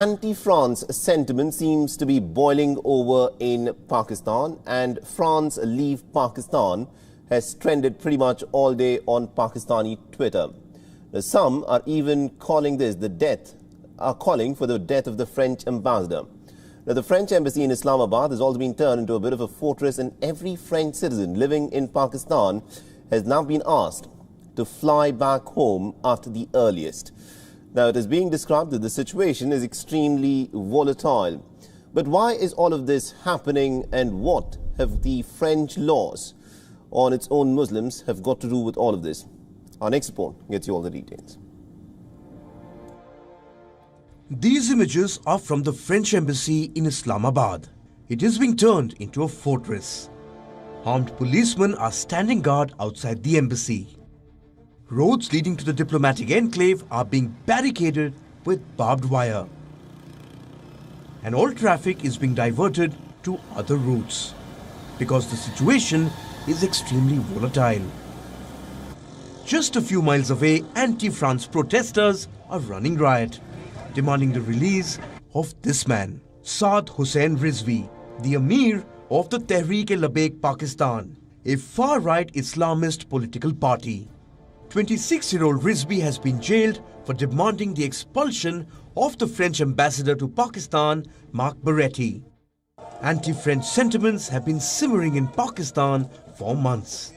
Anti-France sentiment seems to be boiling over in Pakistan, and France Leave Pakistan has trended pretty much all day on Pakistani Twitter. Now, some are even calling for the death of the French ambassador. Now, the French embassy in Islamabad has also been turned into a bit of a fortress, and every French citizen living in Pakistan has now been asked to fly back home after the earliest. Now, it is being described that the situation is extremely volatile. But why is all of this happening, and what have the French laws on its own Muslims have got to do with all of this? Our next report gets you all the details. These images are from the French embassy in Islamabad. It is being turned into a fortress. Armed policemen are standing guard outside the embassy. Roads leading to the diplomatic enclave are being barricaded with barbed wire. And all traffic is being diverted to other routes because the situation is extremely volatile. Just a few miles away, anti-France protesters are running riot, demanding the release of this man, Saad Hussain Rizvi, the Amir of the Tehreek-e-Labbaik Pakistan, a far-right Islamist political party. 26-year-old Rizvi has been jailed for demanding the expulsion of the French ambassador to Pakistan, Marc Barretti. Anti-French sentiments have been simmering in Pakistan for months.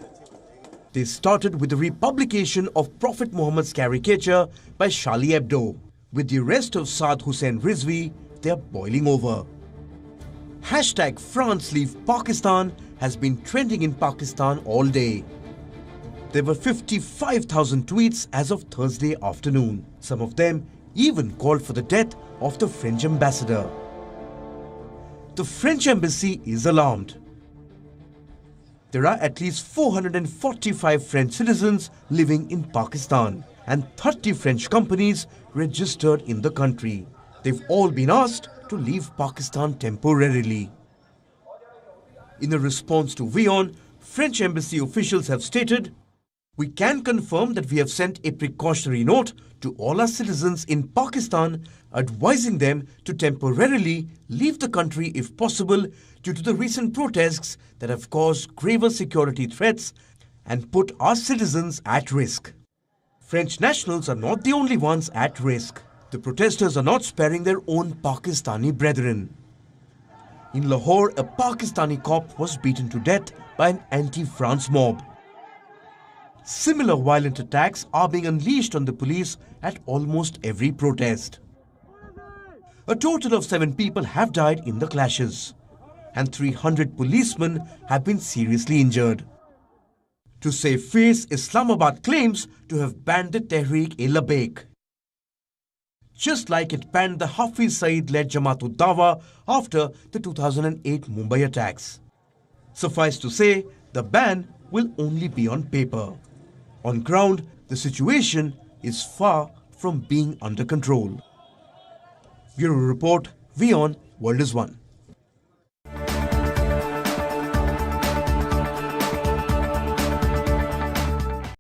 They started with the republication of Prophet Muhammad's caricature by Charlie Hebdo. With the arrest of Saad Hussain Rizvi, they are boiling over. Hashtag France Leave Pakistan has been trending in Pakistan all day. There were 55,000 tweets as of Thursday afternoon. Some of them even called for the death of the French ambassador. The French embassy is alarmed. There are at least 445 French citizens living in Pakistan and 30 French companies registered in the country. They've all been asked to leave Pakistan temporarily. In a response to WION, French embassy officials have stated, "We can confirm that we have sent a precautionary note to all our citizens in Pakistan advising them to temporarily leave the country if possible due to the recent protests that have caused graver security threats and put our citizens at risk." French nationals are not the only ones at risk. The protesters are not sparing their own Pakistani brethren. In Lahore, a Pakistani cop was beaten to death by an anti-France mob. Similar violent attacks are being unleashed on the police at almost every protest. A total of 7 people have died in the clashes, and 300 policemen have been seriously injured. To save face, Islamabad claims to have banned the Tehreek-e-Labbaik, just like it banned the Hafiz Saeed-led Jamaat-ud-Dawa after the 2008 Mumbai attacks. Suffice to say, the ban will only be on paper. On ground, the situation is far from being under control. Bureau Report, WION, World is One.